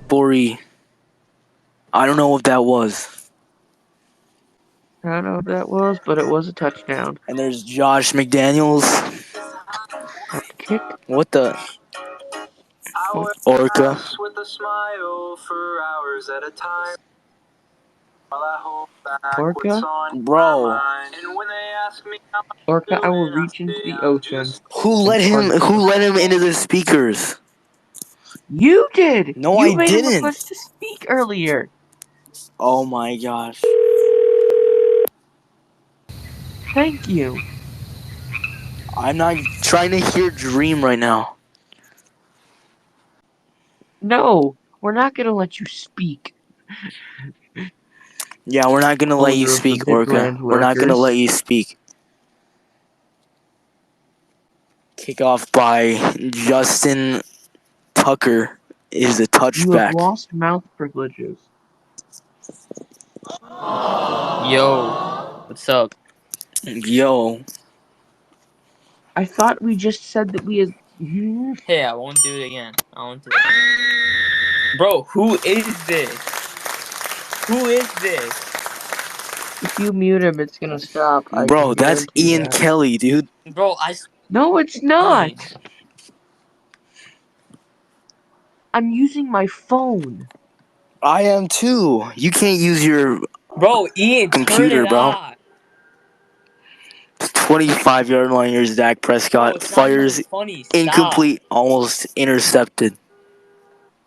Bori. I don't know what that was. I don't know what that was, but it was a touchdown. And there's Josh McDaniels. Kick. What the? Orca. With a smile for hours at a time. Orca? Bro. Orca, I will reach into the ocean. Who let him into the speakers? You did! No, you I made him didn't. request to speak earlier. Oh my gosh. Thank you. I'm not trying to hear Dream right now. No, we're not gonna let you speak. Yeah, we're not gonna let you Owner of the speak, Orca. Midland We're not gonna Workers. let you speak. Kickoff by Justin Tucker is a You have touchback. lost mouth privileges. Yo, what's up? Yo. I thought we just said that we had... Hey, I won't do it again. Bro, who is this? Who is this? If you mute him, it's gonna stop. Bro, that's Ian Kelly, dude. Bro, No, it's not! I'm using my phone. I am too. You can't use your Ian, computer, turn it bro. off. 25-yard line. Here's Dak Prescott. Fires incomplete, almost intercepted.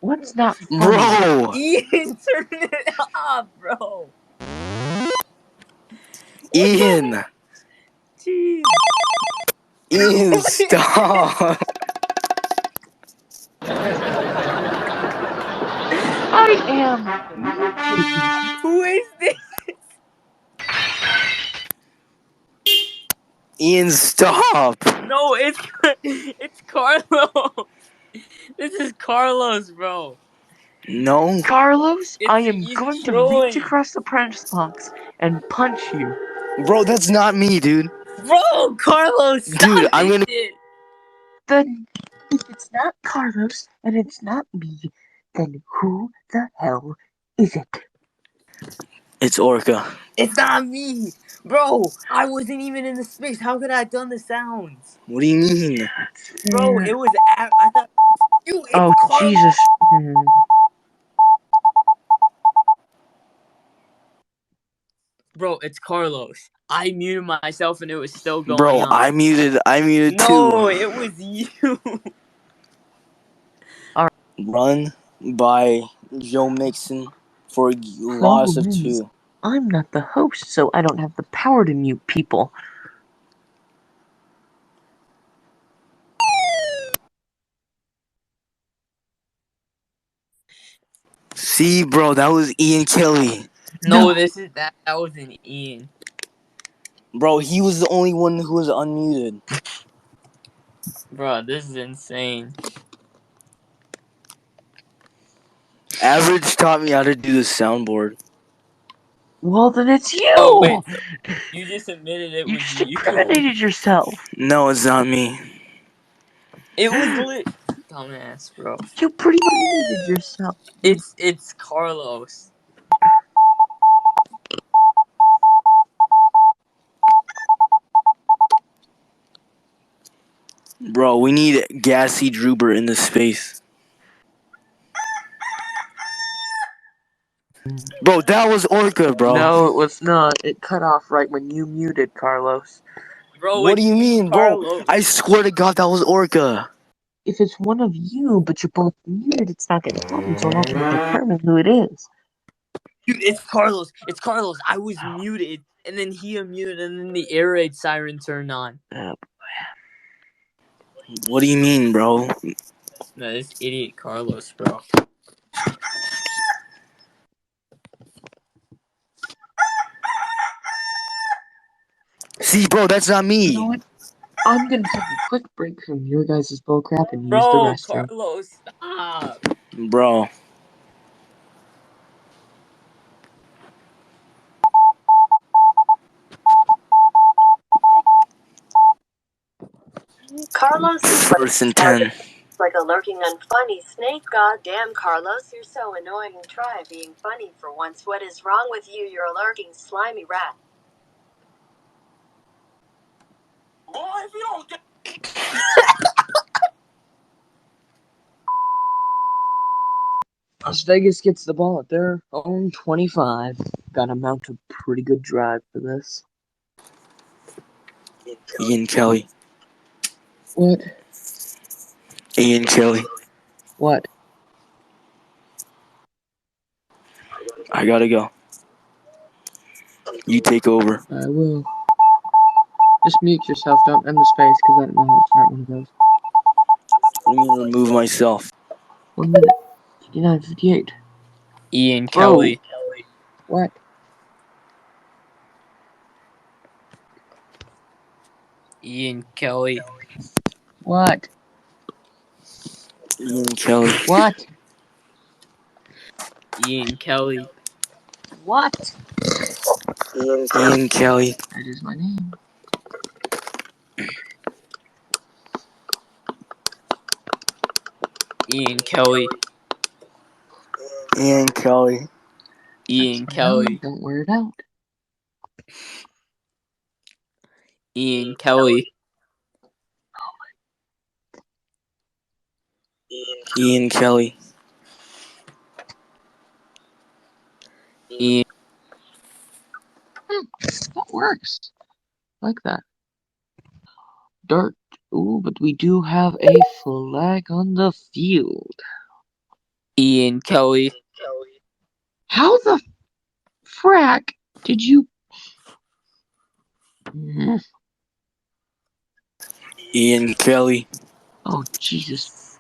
What's not funny? Bro! Ian, turn it off, bro. Ian! Jeez. Ian, stop! I am. Who is this? Ian, stop! No, it's Carlos. This is Carlos, bro. No. Carlos, I am He's going trolling. to reach across the press box and punch you. Bro, that's not me, dude. Bro, Carlos, stop. Dude, I'm gonna... Then, if it's not Carlos and it's not me, then who the hell is it? It's Orca. It's not me. Bro, I wasn't even in the space. How could I have done the sounds? What do you mean? Bro, it was... I thought... Dude, it's Oh, Carlos. Jesus. Bro, it's Carlos. I muted myself and it was still going Bro, on. I muted too. No, it was you. Run by Joe Mixon for a loss of 2. I'm not the host, so I don't have the power to mute people. See, bro, that was Ian Kelly. No, that wasn't Ian. Bro, he was the only one who was unmuted. Bro, this is insane. Average taught me how to do the soundboard. Well, then it's you! Oh, wait. You just admitted it was you. You incriminated yourself. No, it's not me. It was dumbass, bro. You pretty much incriminated yourself. It's Carlos. Bro, we need Gassy Druber in this space. Bro, that was Orca, bro. No, it was not. It cut off right when you muted, Carlos. Bro, what do you mean, Carlos. bro? I swear to God, that was Orca. If it's one of you, but you're both muted, it's not gonna happen, so I'll have to determine who it is. Dude, it's Carlos. It's Carlos. I was muted, and then he unmuted, and then the air raid siren turned on. What do you mean, bro? No, this idiot Carlos, bro. See, bro, that's not me. You know what? I'm gonna take a quick break from your guys' bullcrap and use the restroom. Carlos, stop. Bro. Carlos. 1st and 10. like a lurking unfunny snake. Goddamn, Carlos, you're so annoying. Try being funny for once. What is wrong with you? You're a lurking, slimy rat. Boy, if you don't get... Las Vegas gets the ball at their own 25. Gotta mount a pretty good drive for this. Ian Kelly. What? Ian Kelly. What? I gotta go. You take over. I will. Just mute yourself. Don't end the space, because I don't know how to start one of those. I'm gonna remove myself. 1 minute. 59:58. Ian Bro. Kelly. What? Ian Kelly. What? Ian Kelly. What? Ian Kelly. What? Ian Kelly. That is my name. Ian Kelly. Ian Kelly. Ian That's my Kelly. name. Don't wear it out. Ian Kelly. Ian Kelly. Ian. That works. Like that. Dirt. Ooh, but we do have a flag on the field. Ian Kelly. How the frack did you... Ian Kelly. Oh, Jesus.